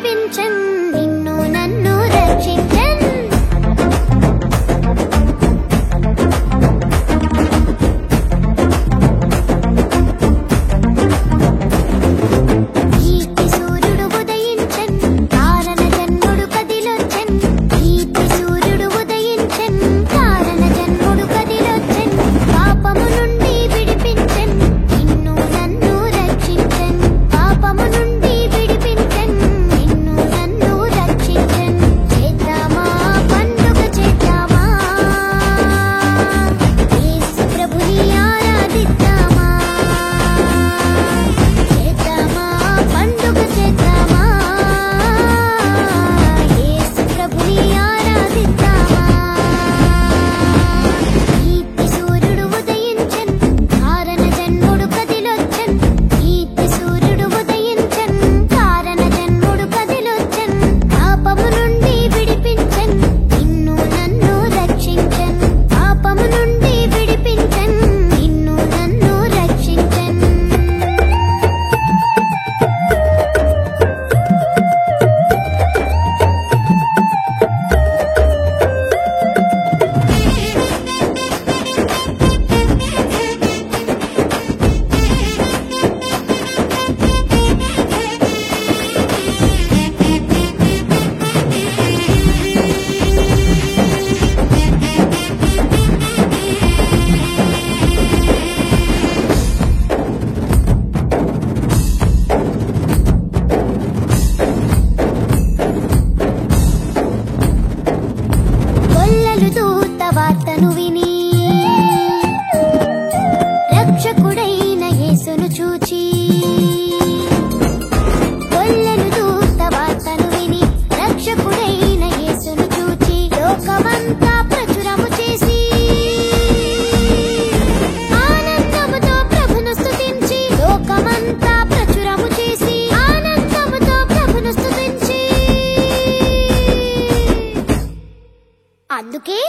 విడిపించన్ నిన్ను నన్ను రక్షించన్ ఈతి సూర్యుడు ఉదయించన్ కారణ జన్ముడు కదిలొచ్చన్ ఈతి సూర్యుడు ఉదయించన్ కారణ జన్ముడు కదిలొచ్చన్ పాపము నుండి విడిపించన్ నిన్ను నన్ను రక్షించన్ పాపము నుండి విడిపించన్ నిన్ను నన్ను రక్షించన్ చేద్దామా పండుగ చేద్దామా యేసు ప్రభుని ఆరాధిద్దామా చేద్దామా పండుగ చేద్దామా యేసు ప్రభుని ఆరాధిద్దామా ఈతి సూర్యుడు ఉదయించన్ కారణ జన్ముడు కదిలొచ్చన్ ఈతి సూర్యుడు ఉదయించన్ కారణ జన్ముడు కదిలొచ్చన్ పాపము నుండి విడిపించన్ నిన్ను నన్ను రక్షించన్ పాపము నుండి విడిపించన్ నిన్ను నన్ను రక్షించన్ గొల్లలు దూత వార్తను విని రక్షకుడైన యేసును చూచి గొల్లలు దూత వార్తను విని రక్షకుడైన యేసును చూచి లోకమంతా ప్రచురము చేసి ఆనందముతో ప్రభును స్తుతించి లోకమంతా ప్రచురము చేసి ఆనందముతో ప్రభును స్తుతించి అందుకే